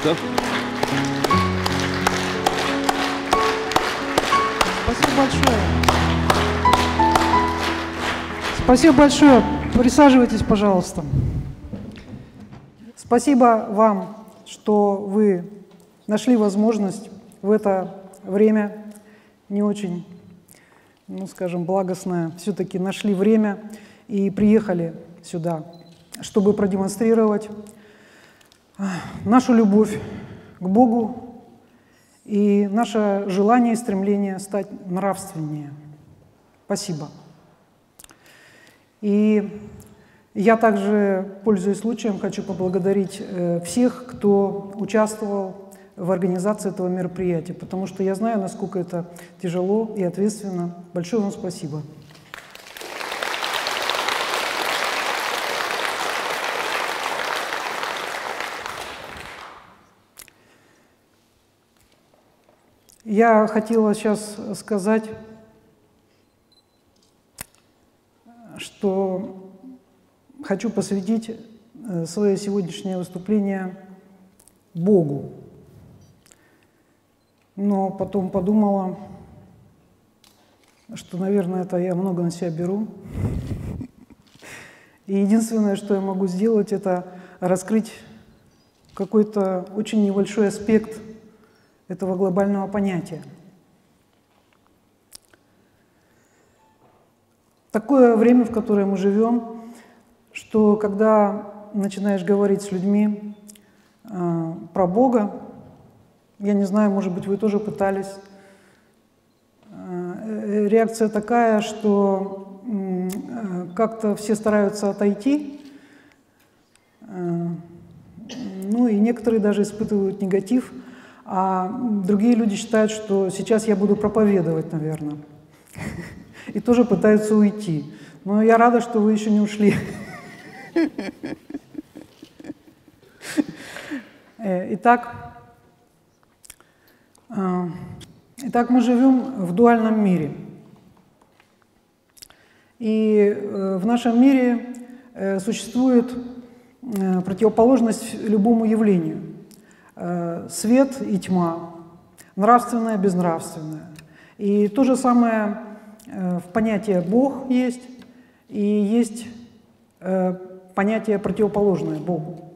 пожалуйста. Спасибо большое. Спасибо большое. Присаживайтесь, пожалуйста. Спасибо вам, что вы нашли возможность в это время не очень, ну, скажем, благостное, все-таки нашли время и приехали сюда, чтобы продемонстрировать нашу любовь к Богу и наше желание и стремление стать нравственнее. Спасибо. И я также, пользуясь случаем, хочу поблагодарить всех, кто участвовал в организации этого мероприятия, потому что я знаю, насколько это тяжело и ответственно. Большое вам спасибо. Я хотела сейчас сказать, что хочу посвятить свое сегодняшнее выступление Богу. Но потом подумала, что, наверное, это я много на себя беру. И единственное, что я могу сделать, это раскрыть какой-то очень небольшой аспект этого глобального понятия. Такое время, в которое мы живем, что когда начинаешь говорить с людьми про Бога, я не знаю, может быть, вы тоже пытались, реакция такая, что как-то все стараются отойти, ну и некоторые даже испытывают негатив, а другие люди считают, что сейчас я буду проповедовать, наверное, и тоже пытаются уйти. Но я рада, что вы еще не ушли. Итак, мы живем в дуальном мире. И в нашем мире существует противоположность любому явлению. Свет и тьма, нравственное, безнравственное. И то же самое в понятии «Бог» есть, и есть понятие противоположное Богу.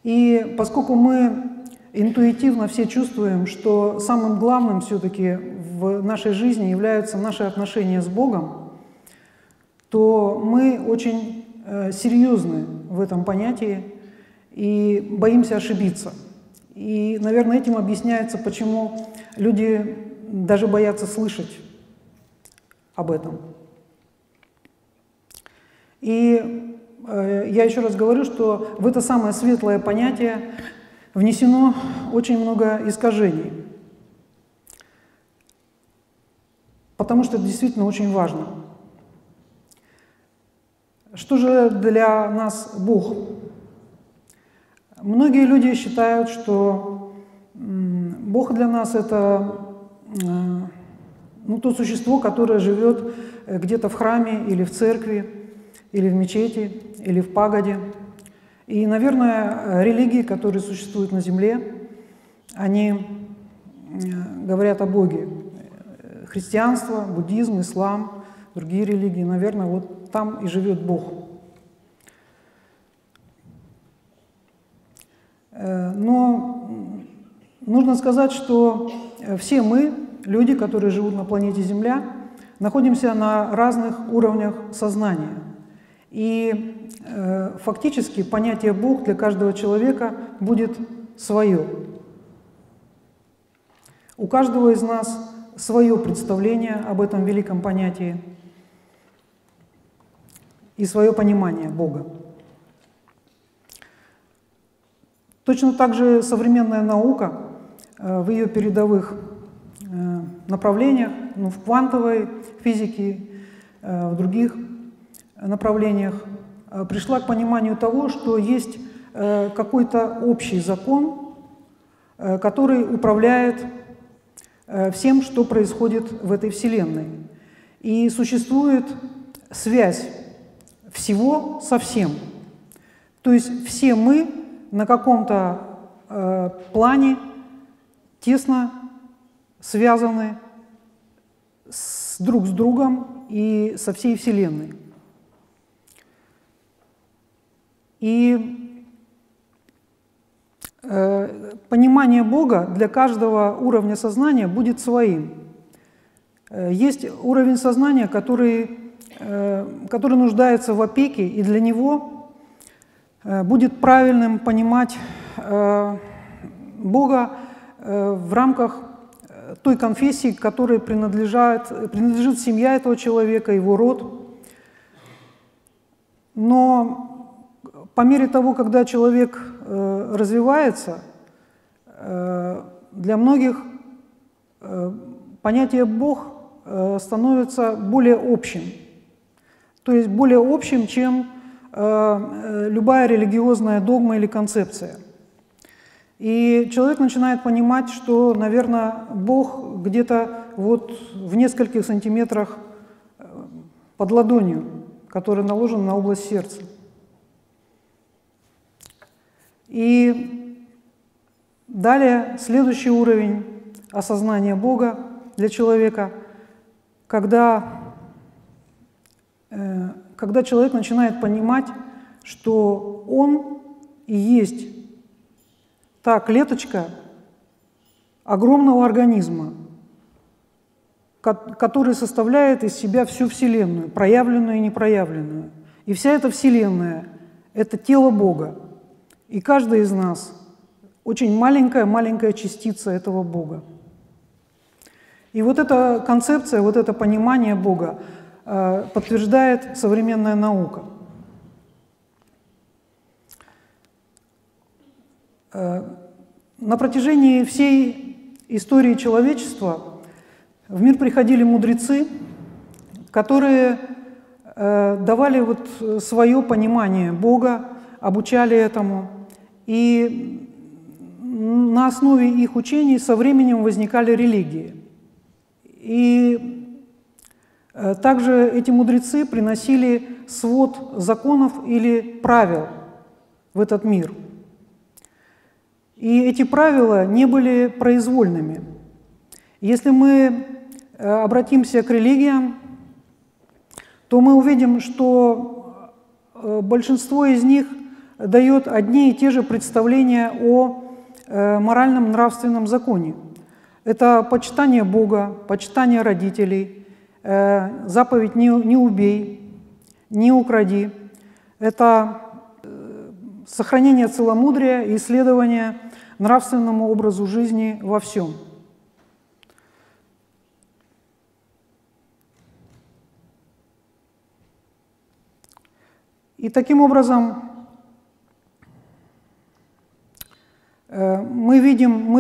И поскольку мы интуитивно все чувствуем, что самым главным все-таки в нашей жизни являются наши отношения с Богом, то мы очень серьезны в этом понятии и боимся ошибиться. И, наверное, этим объясняется, почему люди даже боятся слышать об этом. И я еще раз говорю, что в это самое светлое понятие внесено очень много искажений, потому что это действительно очень важно. Что же для нас Бог? Многие люди считают, что Бог для нас — это то существо, которое живет где-то в храме или в церкви, или в мечети, или в пагоде. И, наверное, религии, которые существуют на земле, они говорят о Боге. Христианство, буддизм, ислам, другие религии, наверное, вот там и живет Бог. Но нужно сказать, что все мы, люди, которые живут на планете Земля, находимся на разных уровнях сознания. И фактически понятие «Бог» для каждого человека будет свое. У каждого из нас свое представление об этом великом понятии и свое понимание Бога. Точно так же современная наука в ее передовых направлениях, в квантовой физике, в других направлениях, пришла к пониманию того, что есть какой-то общий закон, который управляет всем, что происходит в этой Вселенной. И существует связь всего со всем. То есть все мы на каком-то плане тесно связаны друг с другом и со всей Вселенной. И понимание Бога для каждого уровня сознания будет своим. Есть уровень сознания, который нуждается в опеке, и для него будет правильным понимать Бога в рамках той конфессии, к которой принадлежит семья этого человека, его род. Но по мере того, когда человек развивается, для многих понятие «Бог» становится более общим. То есть более общим, чем любая религиозная догма или концепция. И человек начинает понимать, что, наверное, Бог где-то вот в нескольких сантиметрах под ладонью, который наложен на область сердца. И далее следующий уровень осознания Бога для человека, когда человек начинает понимать, что он и есть та клеточка огромного организма, который составляет из себя всю Вселенную, проявленную и непроявленную. И вся эта Вселенная – это тело Бога. И каждый из нас очень маленькая частица этого Бога. И вот эта концепция, вот это понимание Бога подтверждает современная наука. На протяжении всей истории человечества в мир приходили мудрецы, которые давали вот свое понимание Бога, обучали этому, и на основе их учений со временем возникали религии. И также эти мудрецы приносили свод законов или правил в этот мир. И эти правила не были произвольными. Если мы обратимся к религиям, то мы увидим, что большинство из них дает одни и те же представления о моральном нравственном законе. Это почитание Бога, почитание родителей, заповедь «не убей», «не укради». Это сохранение целомудрия и исследование нравственному образу жизни во всем. И таким образом мы видим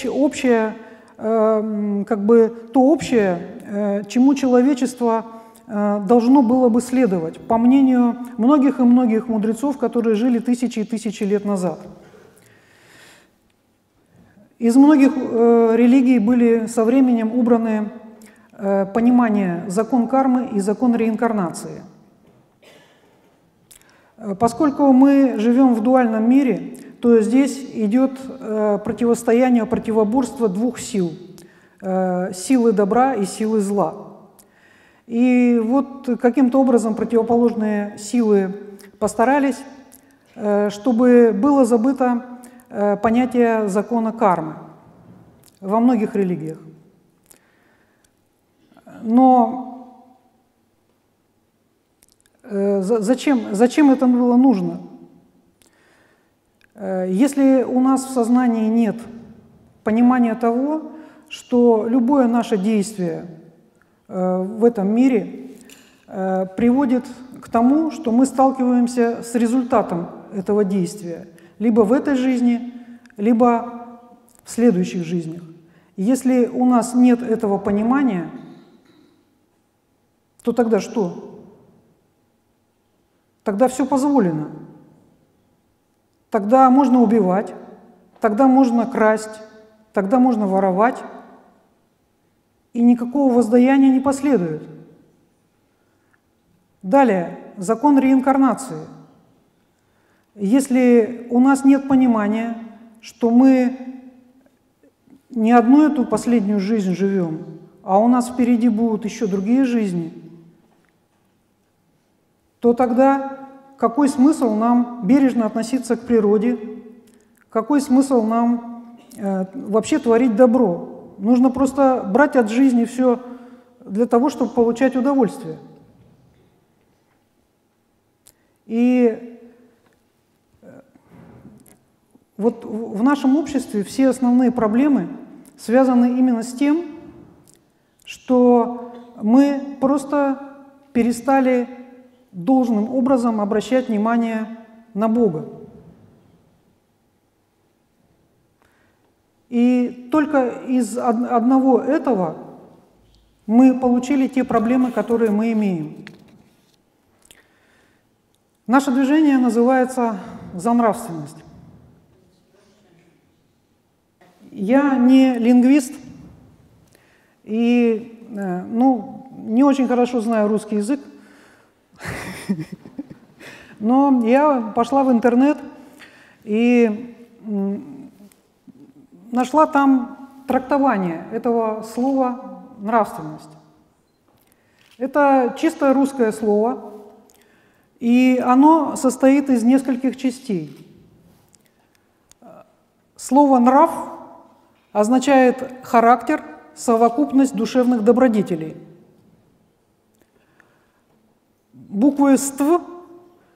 общее, как бы то общее, чему человечество должно было бы следовать, по мнению многих и многих мудрецов, которые жили тысячи и тысячи лет назад. Из многих религий были со временем убраны понимание закон кармы и закон реинкарнации. Поскольку мы живем в дуальном мире, то здесь идет противостояние, противоборство двух сил – силы добра и силы зла. И вот каким-то образом противоположные силы постарались, чтобы было забыто понятие закона кармы во многих религиях. Но зачем это было нужно? Если у нас в сознании нет понимания того, что любое наше действие в этом мире приводит к тому, что мы сталкиваемся с результатом этого действия, либо в этой жизни, либо в следующих жизнях. Если у нас нет этого понимания, то тогда что? Тогда все позволено. Тогда можно убивать, тогда можно красть, тогда можно воровать, и никакого воздаяния не последует. Далее, закон реинкарнации. если у нас нет понимания, что мы не одну эту последнюю жизнь живем, а у нас впереди будут еще другие жизни, то тогда какой смысл нам бережно относиться к природе, какой смысл нам вообще творить добро? Нужно просто брать от жизни все для того, чтобы получать удовольствие. И вот в нашем обществе все основные проблемы связаны именно с тем, что мы просто перестали должным образом обращать внимание на Бога. И только из одного этого мы получили те проблемы, которые мы имеем. Наше движение называется «За нравственность». Я не лингвист и не очень хорошо знаю русский язык, но я пошла в интернет и нашла там трактование этого слова «нравственность». Это чисто русское слово, и оно состоит из нескольких частей. Слово «нрав» означает характер, совокупность душевных добродетелей. Букву «ств»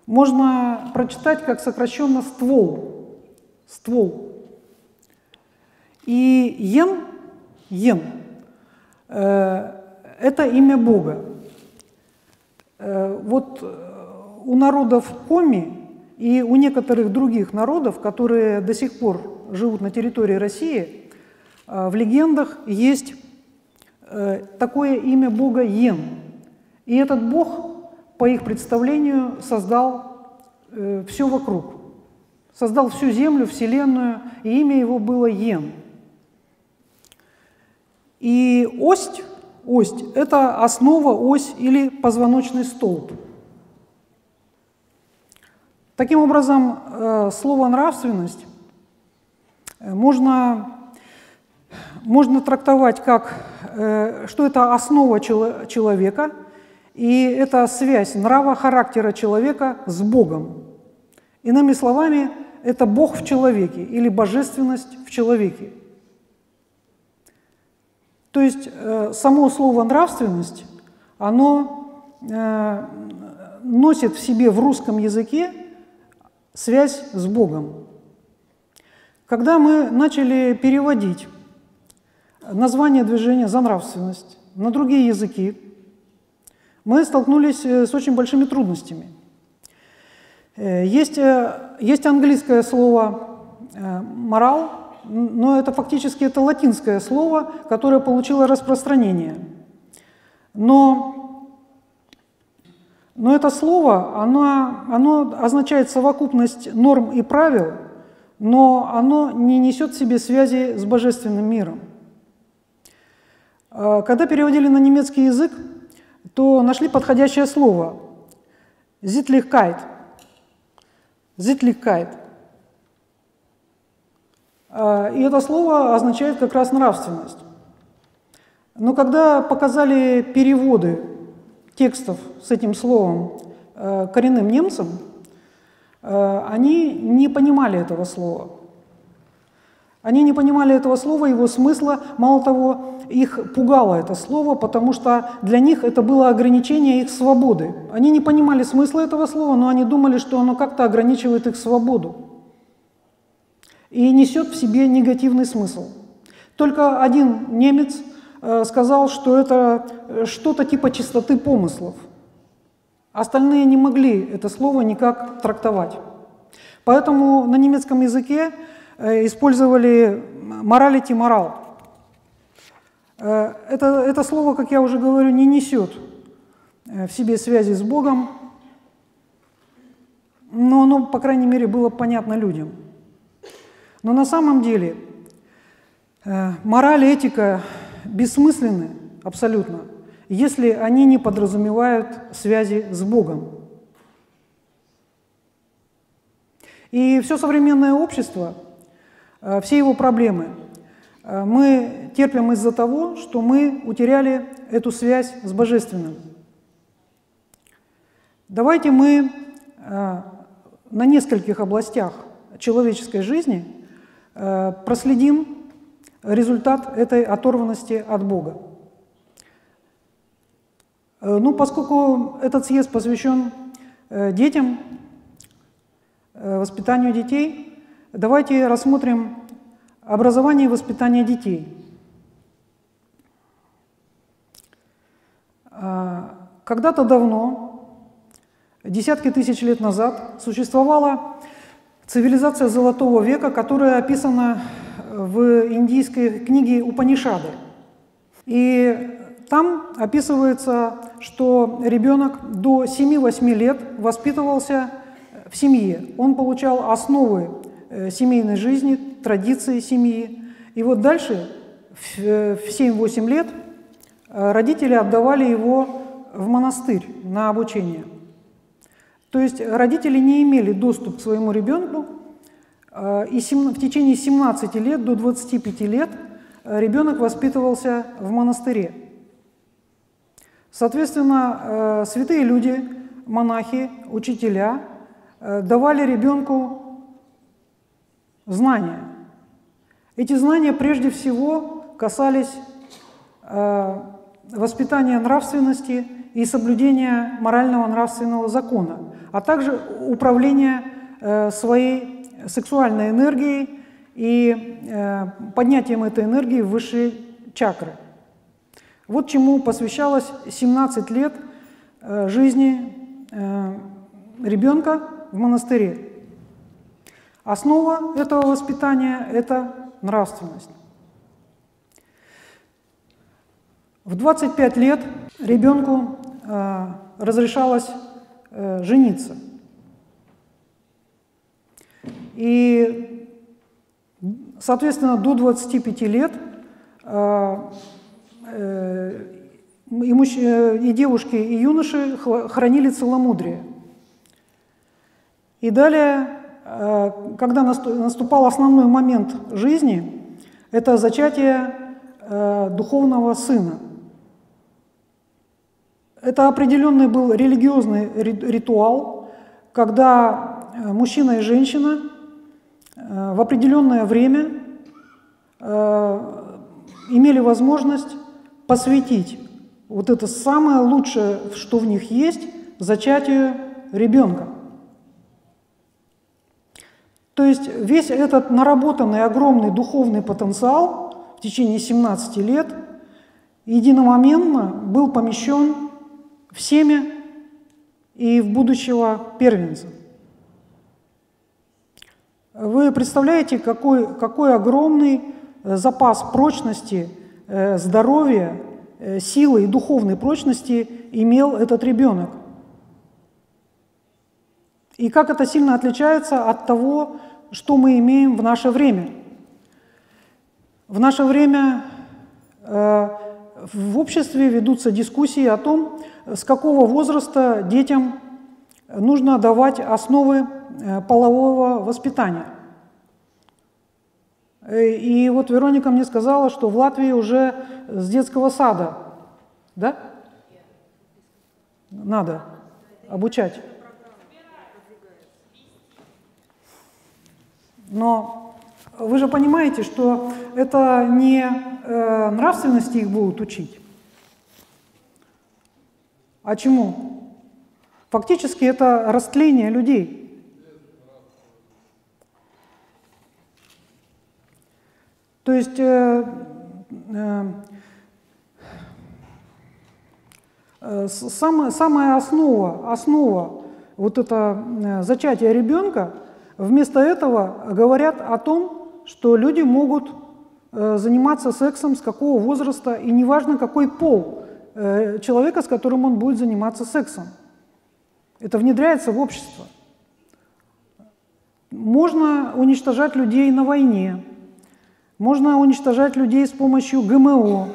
можно прочитать как сокращенно «ствол». Ствол. И «ен» – это имя Бога. Вот у народов Коми и у некоторых других народов, которые до сих пор живут на территории России, в легендах есть такое имя Бога Йен. И этот Бог, по их представлению, создал все вокруг. Создал всю землю, вселенную, и имя его было Йен. И ость – это основа, ось или позвоночный столб. Таким образом, слово «нравственность» можно трактовать как, что это основа человека, и это связь нрава, характера человека с Богом. Иными словами, это Бог в человеке или божественность в человеке. То есть само слово «нравственность», оно носит в себе в русском языке связь с Богом. Когда мы начали переводить название движения «За нравственность» на другие языки, мы столкнулись с очень большими трудностями. Есть английское слово «морал», но это фактически латинское слово, которое получило распространение. Но это слово, оно означает совокупность норм и правил, но оно не несет в себе связи с божественным миром. Когда переводили на немецкий язык, то нашли подходящее слово «Sittlichkeit». «Sittlichkeit». И это слово означает как раз нравственность. Но когда показали переводы текстов с этим словом коренным немцам, они не понимали этого слова. Они не понимали этого слова, его смысла. Мало того, их пугало это слово, потому что для них это было ограничение их свободы. Они не понимали смысла этого слова, но они думали, что оно как-то ограничивает их свободу и несет в себе негативный смысл. Только один немец сказал, что это что-то типа чистоты помыслов. Остальные не могли это слово никак трактовать. Поэтому на немецком языке использовали «morality», «морал». Это слово, как я уже говорю, не несет в себе связи с Богом, но оно, по крайней мере, было понятно людям. Но на самом деле мораль и этика бессмысленны абсолютно, если они не подразумевают связи с Богом. И все современное общество, все его проблемы мы терпим из-за того, что мы утеряли эту связь с Божественным. Давайте мы на нескольких областях человеческой жизни проследим результат этой оторванности от Бога. Ну, поскольку этот съезд посвящен детям, воспитанию детей, давайте рассмотрим образование и воспитание детей. Когда-то давно, десятки тысяч лет назад, существовала цивилизация Золотого века, которая описана в индийской книге Упанишады. И там описывается, что ребенок до 7-8 лет воспитывался в семье. Он получал основы семейной жизни, традиции семьи. И вот дальше, в 7-8 лет, родители отдавали его в монастырь на обучение. То есть родители не имели доступ к своему ребенку, и в течение 17 лет до 25 лет ребенок воспитывался в монастыре. Соответственно, святые люди, монахи, учителя давали ребенку знания. Эти знания прежде всего касались воспитания нравственности и соблюдения морального нравственного закона, а также управления своей сексуальной энергией и поднятием этой энергии в высшие чакры. Вот чему посвящалось 17 лет жизни ребенка в монастыре. Основа этого воспитания – это нравственность. В 25 лет ребенку разрешалось жениться. И, соответственно, до 25 лет и девушки, и юноши хранили целомудрие. И далее, когда наступал основной момент жизни, это зачатие духовного сына. Это определенный был религиозный ритуал, когда мужчина и женщина в определенное время имели возможность посвятить вот это самое лучшее, что в них есть, зачатию ребенка. То есть весь этот наработанный огромный духовный потенциал в течение 17 лет единомоментно был помещен в семя и в будущего первенца. Вы представляете, какой огромный запас прочности, здоровья, силы и духовной прочности имел этот ребенок? И как это сильно отличается от того, что мы имеем в наше время? В наше время в обществе ведутся дискуссии о том, с какого возраста детям нужно давать основы полового воспитания. И вот Вероника мне сказала, что в Латвии уже с детского сада, да? Надо обучать. Но вы же понимаете, что это не нравственности их будут учить. А чему? Фактически это растление людей. То есть самая основа вот это зачатия ребенка, вместо этого говорят о том, что люди могут заниматься сексом с какого возраста, и неважно какой пол человека, с которым он будет заниматься сексом. Это внедряется в общество. Можно уничтожать людей на войне, можно уничтожать людей с помощью ГМО,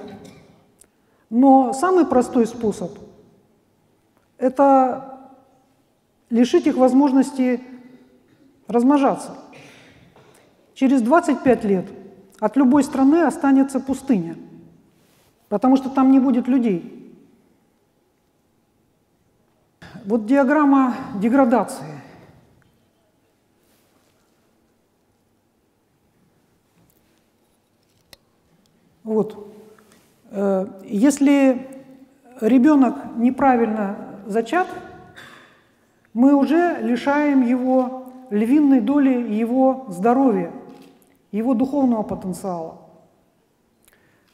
но самый простой способ – это лишить их возможности размножаться. Через 25 лет от любой страны останется пустыня, потому что там не будет людей. Вот диаграмма деградации. Вот. Если ребенок неправильно зачат, мы уже лишаем его львиной доли его здоровья, его духовного потенциала.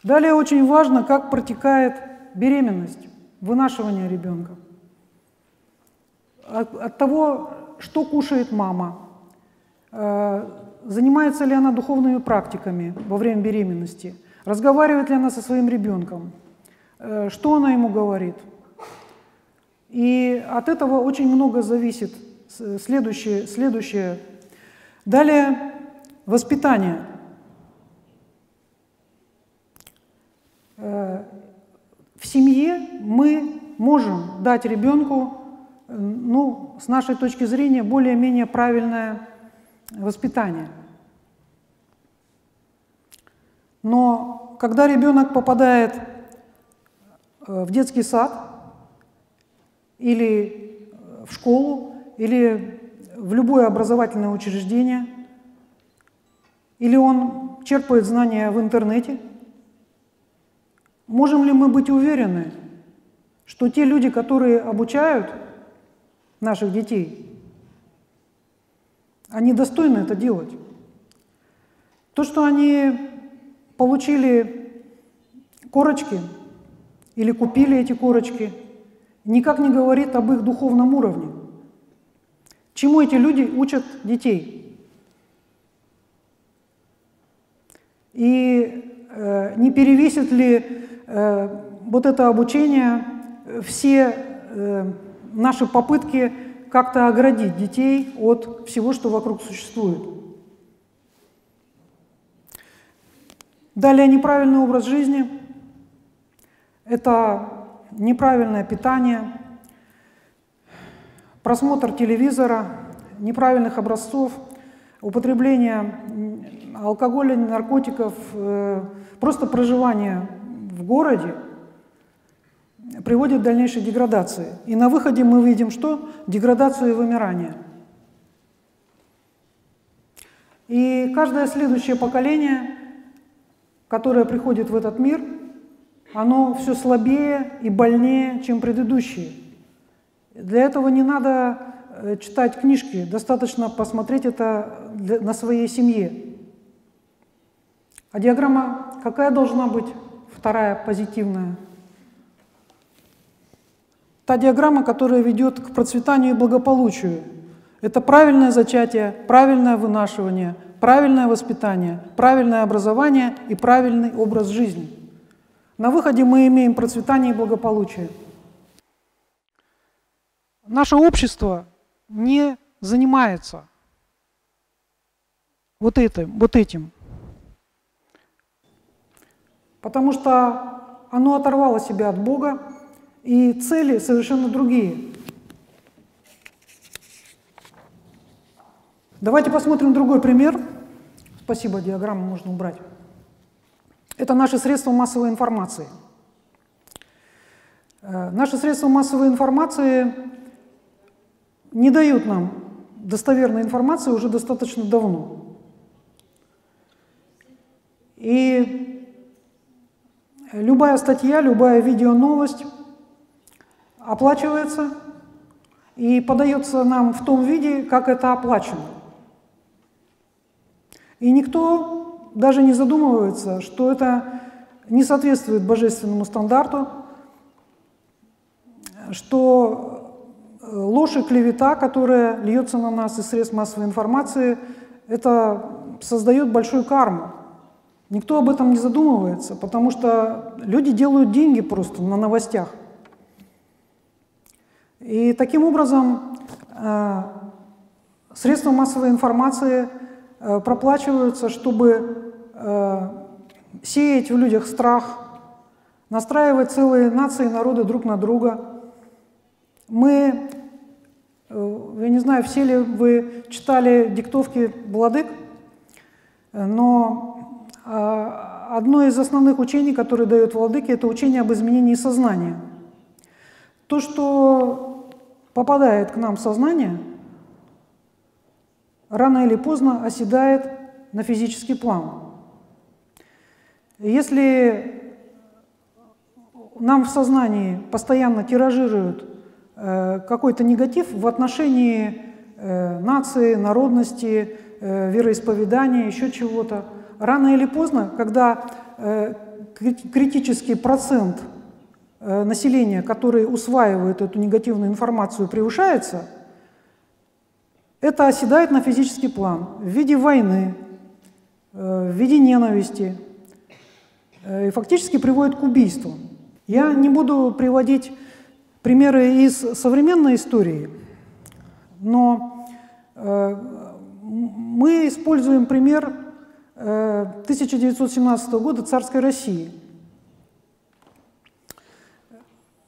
Далее очень важно, как протекает беременность, вынашивание ребенка. От того, что кушает мама, занимается ли она духовными практиками во время беременности, разговаривает ли она со своим ребенком, что она ему говорит. И от этого очень много зависит. Следующее. Далее воспитание. В семье мы можем дать ребенку, ну, с нашей точки зрения, более-менее правильное воспитание. Но когда ребенок попадает в детский сад или в школу, или в любое образовательное учреждение, или он черпает знания в интернете, можем ли мы быть уверены, что те люди, которые обучают наших детей, они достойны это делать? То, что они получили корочки или купили эти корочки, никак не говорит об их духовном уровне. Чему эти люди учат детей? И не перевесит ли вот это обучение все наши попытки как-то оградить детей от всего, что вокруг существует? Далее неправильный образ жизни – это неправильное питание, просмотр телевизора, неправильных образцов, употребление алкоголя, наркотиков, просто проживание в городе приводит к дальнейшей деградации. И на выходе мы видим что? Деградацию и вымирание. И каждое следующее поколение, которое приходит в этот мир, оно все слабее и больнее, чем предыдущие. Для этого не надо читать книжки, достаточно посмотреть это на своей семье. А диаграмма какая должна быть? Вторая, позитивная. Та диаграмма, которая ведет к процветанию и благополучию. Это правильное зачатие, правильное вынашивание, правильное воспитание, правильное образование и правильный образ жизни. На выходе мы имеем процветание и благополучие. Наше общество не занимается вот этим. Потому что оно оторвало себя от Бога, и цели совершенно другие. Давайте посмотрим другой пример. Спасибо, диаграмму можно убрать. Это наши средства массовой информации. Наши средства массовой информации не дают нам достоверной информации уже достаточно давно. И любая статья, любая видеоновость оплачивается и подается нам в том виде, как это оплачено. И никто даже не задумывается, что это не соответствует божественному стандарту, что ложь и клевета, которая льется на нас из средств массовой информации, это создает большую карму. Никто об этом не задумывается, потому что люди делают деньги просто на новостях. И таким образом средства массовой информации проплачиваются, чтобы сеять в людях страх, настраивать целые нации и народы друг на друга. Мы Я не знаю, все ли вы читали диктовки владык, но одно из основных учений, которое дает владыки, это учение об изменении сознания. То, что попадает к нам в сознание, рано или поздно оседает на физический план. Если нам в сознании постоянно тиражируют какой-то негатив в отношении нации, народности, вероисповедания, еще чего-то, рано или поздно, когда критический процент населения, который усваивает эту негативную информацию, превышается, это оседает на физический план в виде войны, в виде ненависти и фактически приводит к убийству. Я не буду приводить примеры из современной истории, но мы используем пример 1917 года царской России,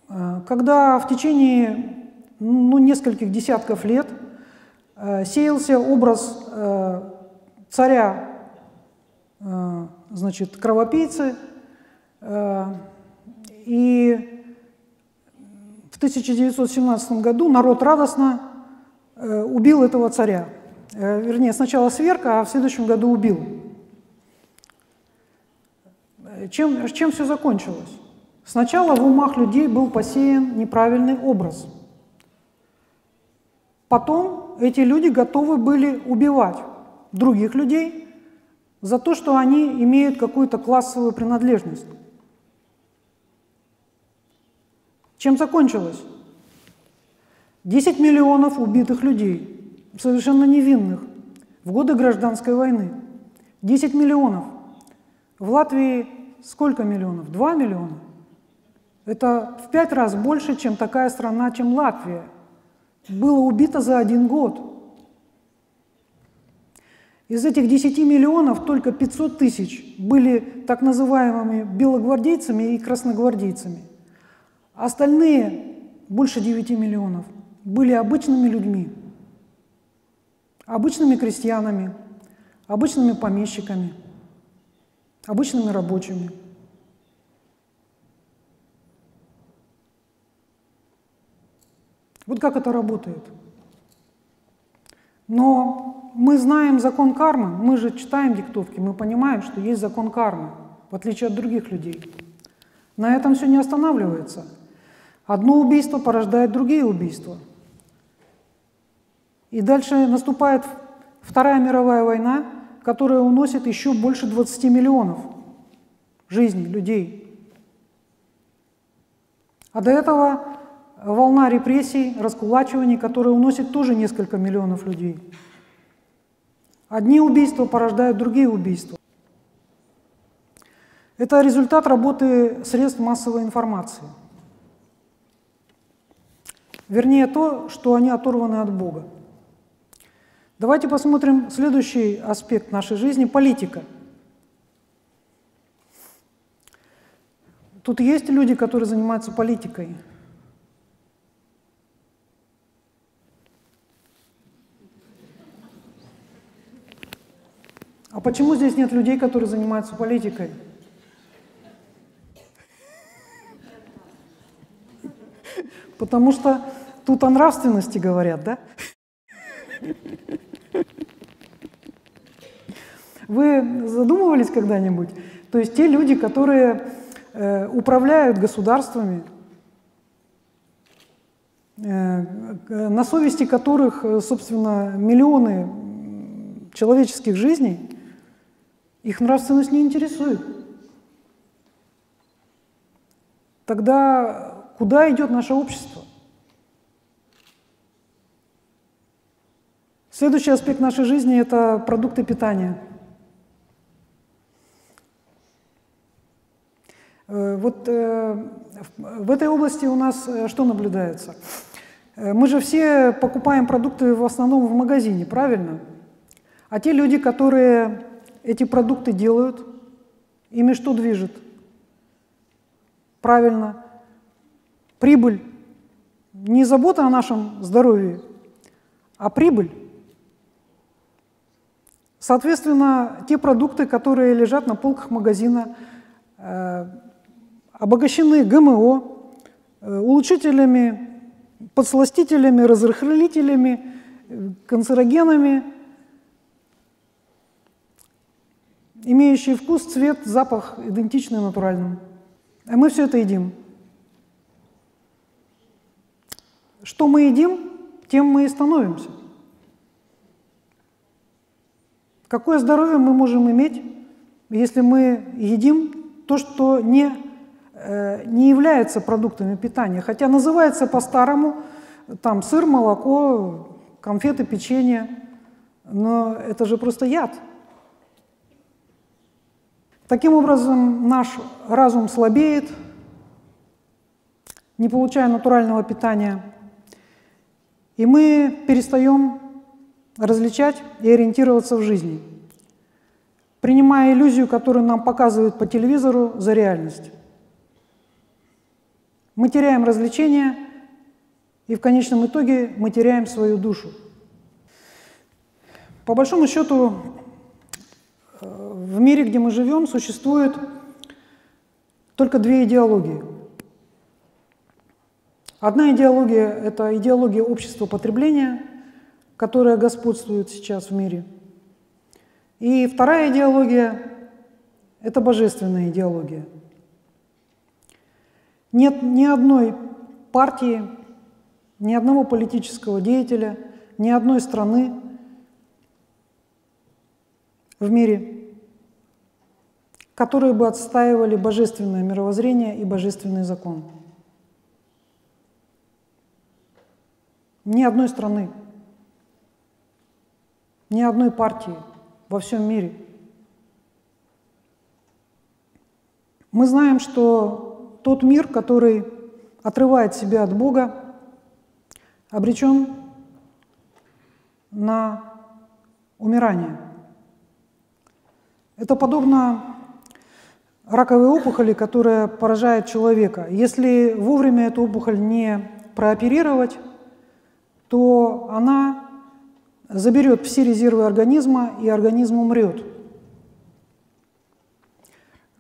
когда в течение нескольких десятков лет сеялся образ царя, значит, кровопийцы, и в 1917 году народ радостно убил этого царя. Вернее, сначала сверг, а в следующем году убил. Чем все закончилось? Сначала в умах людей был посеян неправильный образ. Потом эти люди готовы были убивать других людей за то, что они имеют какую-то классовую принадлежность. Чем закончилось? 10 миллионов убитых людей, совершенно невинных, в годы гражданской войны. 10 миллионов. В Латвии сколько миллионов? 2 миллиона. Это в 5 раз больше, чем такая страна, чем Латвия. Было убито за 1 год. Из этих 10 миллионов только 500 тысяч были так называемыми белогвардейцами и красногвардейцами. Остальные, больше 9 миллионов, были обычными людьми, обычными крестьянами, обычными помещиками, обычными рабочими. Вот как это работает. Но мы знаем закон кармы, мы же читаем диктовки, мы понимаем, что есть закон кармы, в отличие от других людей. На этом все не останавливается. Одно убийство порождает другие убийства. И дальше наступает Вторая мировая война, которая уносит еще больше 20 миллионов жизней людей. А до этого волна репрессий, раскулачиваний, которая уносит тоже несколько миллионов людей. Одни убийства порождают другие убийства. Это результат работы средств массовой информации. Вернее, то, что они оторваны от Бога. Давайте посмотрим следующий аспект нашей жизни – политика. Тут есть люди, которые занимаются политикой. А почему здесь нет людей, которые занимаются политикой? Потому что тут о нравственности говорят, да? Вы задумывались когда-нибудь? То есть те люди, которые управляют государствами, на совести которых, собственно, миллионы человеческих жизней, их нравственность не интересует. Тогда куда идет наше общество? Следующий аспект нашей жизни – это продукты питания. Вот в этой области у нас что наблюдается? Мы же все покупаем продукты в основном в магазине, правильно? А те люди, которые эти продукты делают, ими что движет? Правильно. Прибыль. Не забота о нашем здоровье, а прибыль. Соответственно, те продукты, которые лежат на полках магазина, обогащены ГМО, улучшителями, подсластителями, разрыхлителями, канцерогенами, имеющие вкус, цвет, запах, идентичный натуральному. А мы все это едим. Что мы едим, тем мы и становимся. Какое здоровье мы можем иметь, если мы едим то, что не является продуктами питания, хотя называется по-старому, там сыр, молоко, конфеты, печенье, но это же просто яд. Таким образом, наш разум слабеет, не получая натурального питания, и мы перестаем различать и ориентироваться в жизни, принимая иллюзию, которую нам показывают по телевизору, за реальность. Мы теряем развлечения, и в конечном итоге мы теряем свою душу. По большому счету, в мире, где мы живем, существует только две идеологии. Одна идеология – это идеология общества потребления, которая господствует сейчас в мире. И вторая идеология – это божественная идеология. Нет ни одной партии, ни одного политического деятеля, ни одной страны в мире, которые бы отстаивали божественное мировоззрение и божественный закон. Ни одной страны, ни одной партии во всем мире. Мы знаем, что тот мир, который отрывает себя от Бога, обречен на умирание. Это подобно раковой опухоли, которая поражает человека. Если вовремя эту опухоль не прооперировать, то она заберет все резервы организма, и организм умрет.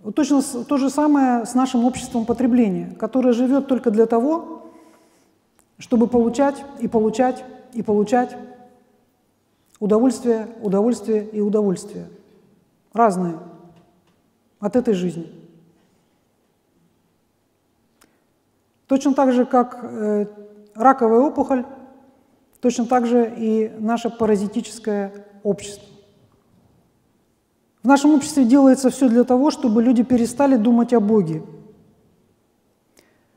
Вот точно то же самое с нашим обществом потребления, которое живет только для того, чтобы получать и получать и получать удовольствие, удовольствие и удовольствие. Разные от этой жизни. Точно так же, как раковая опухоль, точно так же и наше паразитическое общество. В нашем обществе делается все для того, чтобы люди перестали думать о Боге,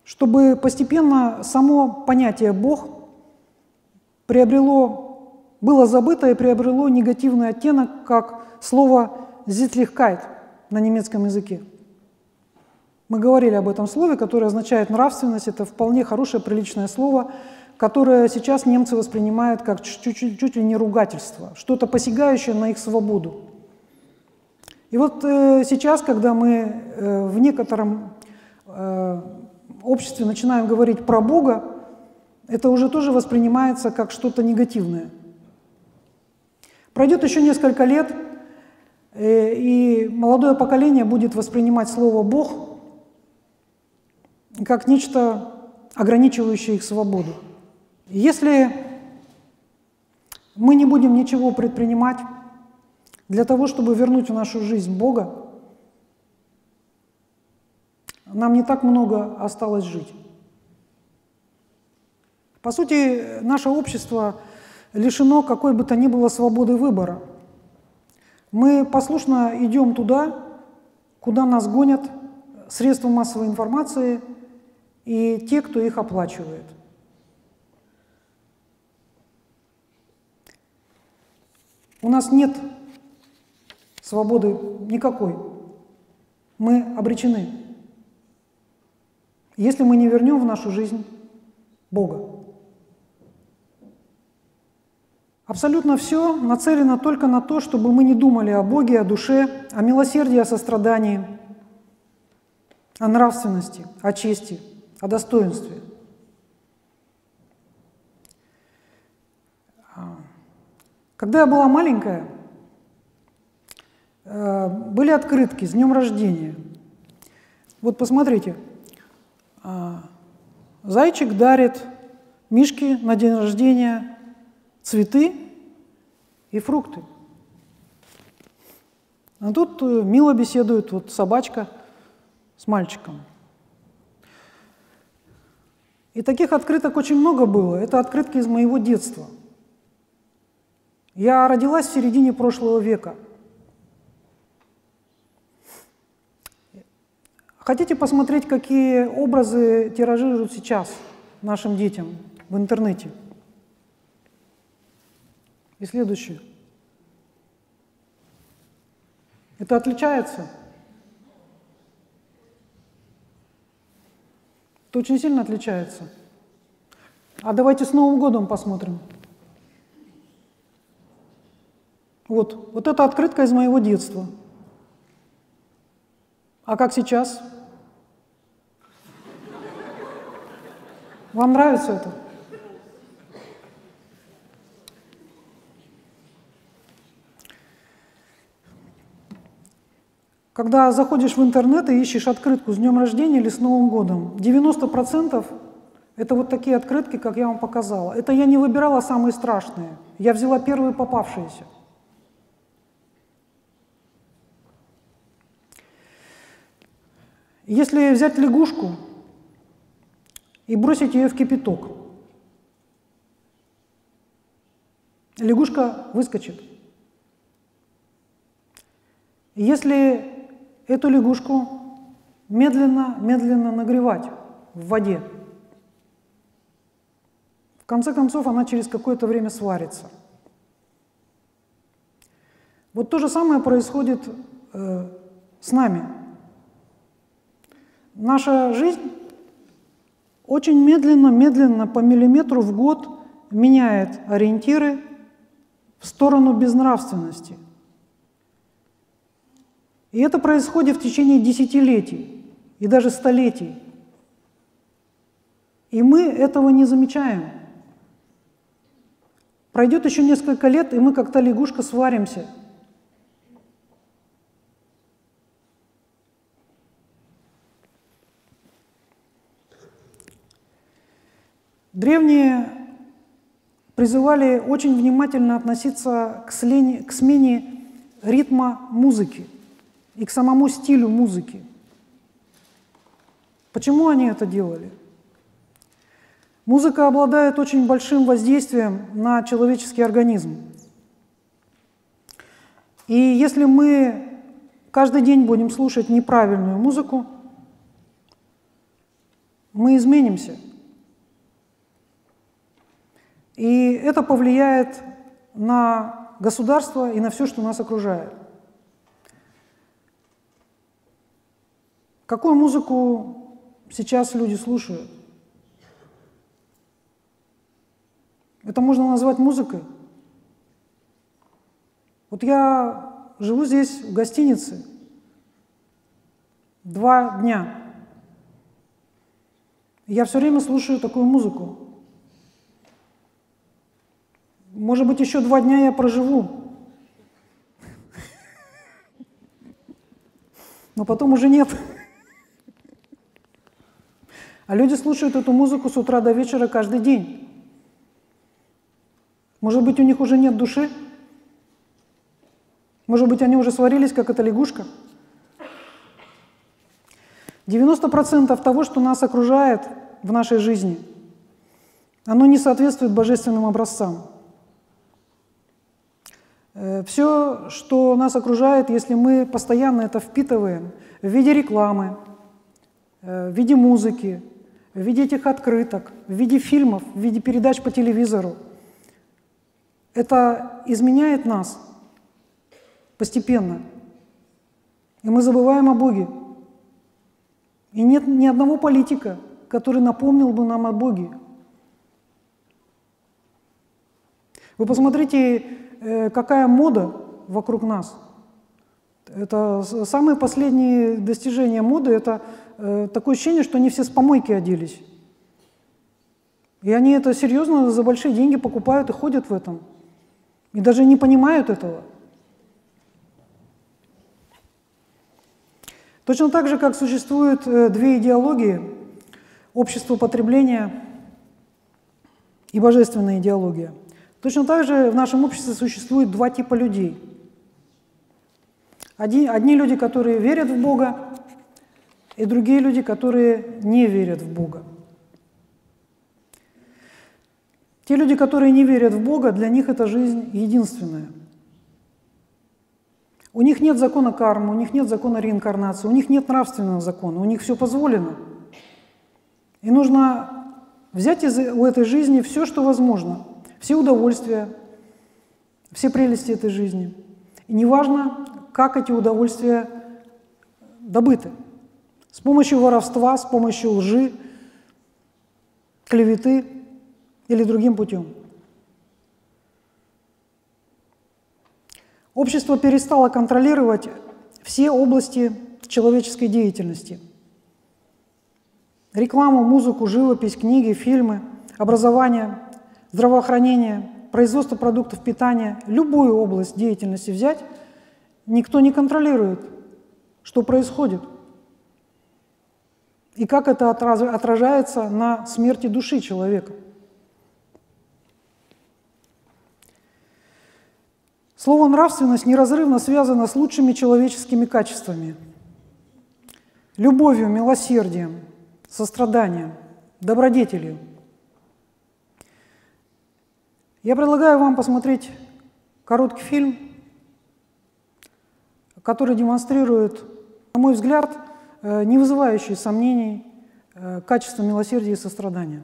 чтобы постепенно само понятие «Бог» было забыто и приобрело негативный оттенок, как слово «Sittlichkeit» на немецком языке. Мы говорили об этом слове, которое означает нравственность. Это вполне хорошее, приличное слово, которое сейчас немцы воспринимают как чуть ли не ругательство, что-то посягающее на их свободу. И вот сейчас, когда мы в некотором обществе начинаем говорить про Бога, это уже тоже воспринимается как что-то негативное. Пройдет еще несколько лет, и молодое поколение будет воспринимать слово «Бог» как нечто, ограничивающее их свободу. Если мы не будем ничего предпринимать для того, чтобы вернуть в нашу жизнь Бога, нам не так много осталось жить. По сути, наше общество лишено какой бы то ни было свободы выбора. Мы послушно идем туда, куда нас гонят средства массовой информации и те, кто их оплачивает. У нас нет свободы никакой. Мы обречены, если мы не вернем в нашу жизнь Бога. Абсолютно все нацелено только на то, чтобы мы не думали о Боге, о душе, о милосердии, о сострадании, о нравственности, о чести, о достоинстве. Когда я была маленькая, были открытки с днем рождения. Вот посмотрите, зайчик дарит Мишке на день рождения цветы и фрукты. А тут мило беседует вот собачка с мальчиком. И таких открыток очень много было. Это открытки из моего детства. Я родилась в середине прошлого века. Хотите посмотреть, какие образы тиражируют сейчас нашим детям в интернете? И следующее. Это отличается? Это очень сильно отличается. А давайте с Новым годом посмотрим. Вот это открытка из моего детства. А как сейчас? Вам нравится это? Когда заходишь в интернет и ищешь открытку с днем рождения или с Новым годом, 90% это вот такие открытки, как я вам показала. Это я не выбирала самые страшные. Я взяла первые попавшиеся. Если взять лягушку и бросить ее в кипяток, лягушка выскочит. Если эту лягушку медленно нагревать в воде, в конце концов она через какое-то время сварится. Вот то же самое происходит с нами. Наша жизнь очень медленно, по миллиметру в год меняет ориентиры в сторону безнравственности. И это происходит в течение десятилетий и даже столетий. И мы этого не замечаем. Пройдет еще несколько лет, и мы как та лягушка сваримся. Древние призывали очень внимательно относиться к смене ритма музыки и к самому стилю музыки. Почему они это делали? Музыка обладает очень большим воздействием на человеческий организм. И если мы каждый день будем слушать неправильную музыку, мы изменимся. И это повлияет на государство и на все, что нас окружает. Какую музыку сейчас люди слушают? Это можно назвать музыкой? Вот я живу здесь, в гостинице, 2 дня. Я все время слушаю такую музыку. Может быть, еще 2 дня я проживу. Но потом уже нет. А люди слушают эту музыку с утра до вечера каждый день. Может быть, у них уже нет души? Может быть, они уже сварились, как эта лягушка? 90% того, что нас окружает в нашей жизни, оно не соответствует божественным образцам. Все, что нас окружает, если мы постоянно это впитываем в виде рекламы, в виде музыки, в виде этих открыток, в виде фильмов, в виде передач по телевизору, это изменяет нас постепенно. И мы забываем о Боге. И нет ни одного политика, который напомнил бы нам о Боге. Вы посмотрите, какая мода вокруг нас. Это самые последние достижения моды, это такое ощущение, что они все с помойки оделись. И они это серьезно за большие деньги покупают и ходят в этом. и даже не понимают этого. Точно так же, как существуют две идеологии – общество потребления и божественная идеология. Точно так же в нашем обществе существует два типа людей. Одни люди, которые верят в Бога, и другие люди, которые не верят в Бога. Те люди, которые не верят в Бога, для них эта жизнь единственная. У них нет закона кармы, у них нет закона реинкарнации, у них нет нравственного закона, у них все позволено. И нужно взять у этой жизни все, что возможно, все удовольствия, все прелести этой жизни. И неважно, как эти удовольствия добыты. С помощью воровства, с помощью лжи, клеветы или другим путем. Общество перестало контролировать все области человеческой деятельности. Рекламу, музыку, живопись, книги, фильмы, образование, здравоохранение, производство продуктов питания, любую область деятельности взять, никто не контролирует, что происходит и как это отражается на смерти души человека. Слово «нравственность» неразрывно связано с лучшими человеческими качествами – любовью, милосердием, состраданием, добродетелью. Я предлагаю вам посмотреть короткий фильм, который демонстрирует, на мой взгляд, не вызывающие сомнений качество милосердия и сострадания.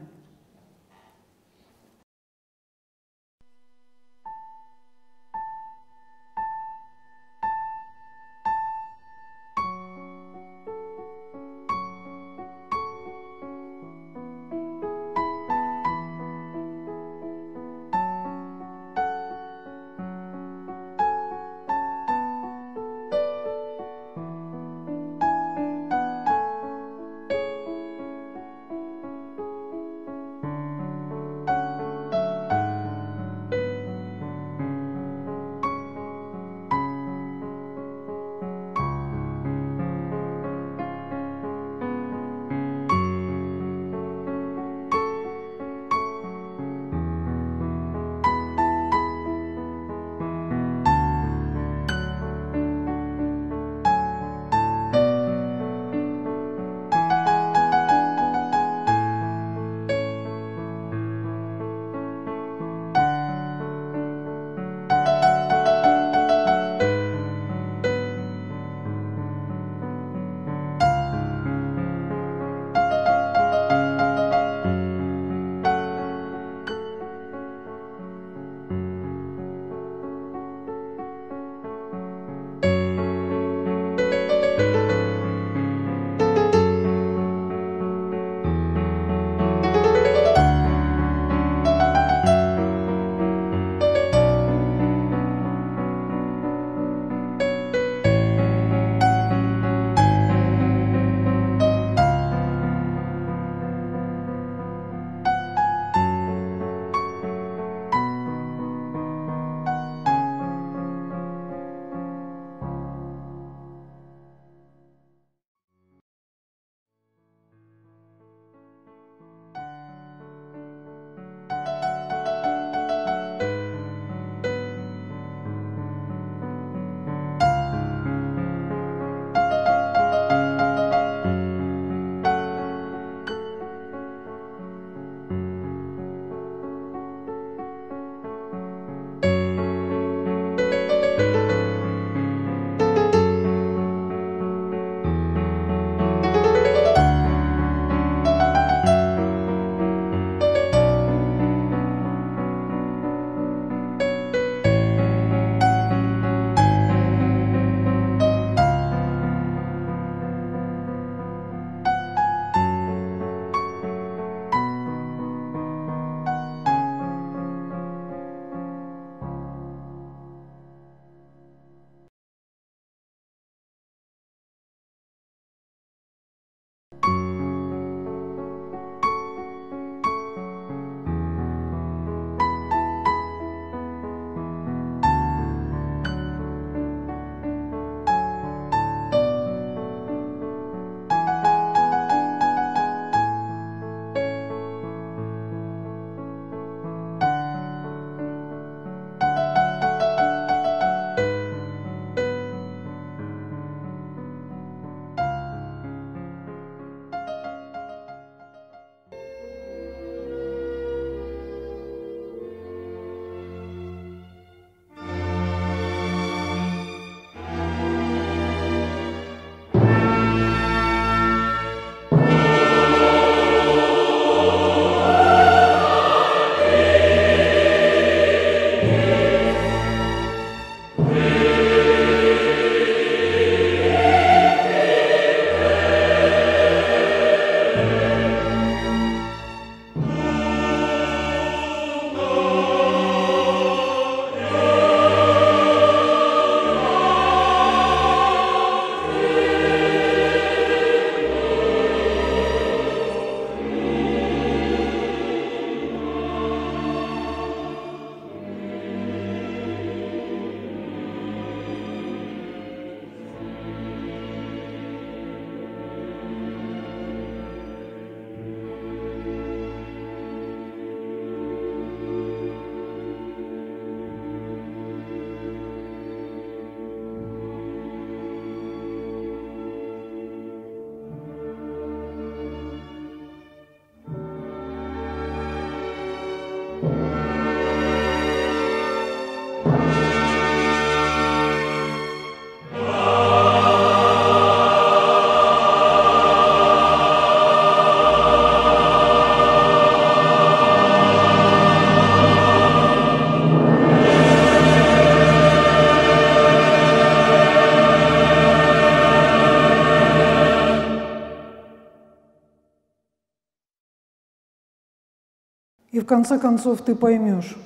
И в конце концов ты поймешь,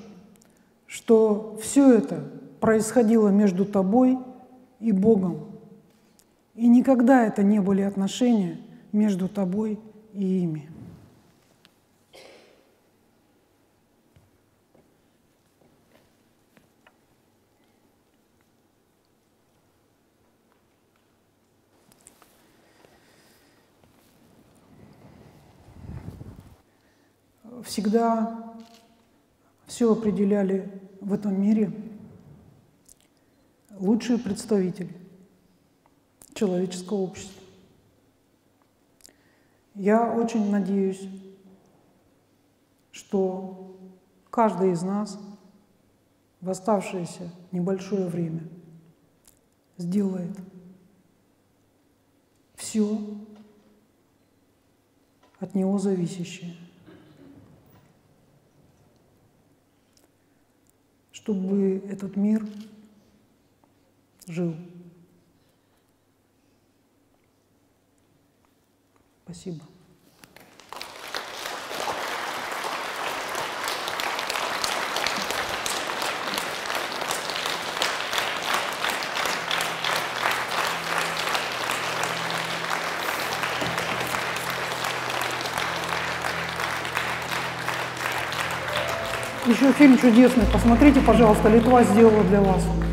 что все это происходило между тобой и Богом. И никогда это не были отношения между тобой и ими. Всегда все определяли в этом мире лучшие представители человеческого общества. Я очень надеюсь, что каждый из нас в оставшееся небольшое время сделает все от него зависящее, чтобы этот мир жил. Спасибо. Еще фильм чудесный. Посмотрите, пожалуйста, Литва сделала для вас.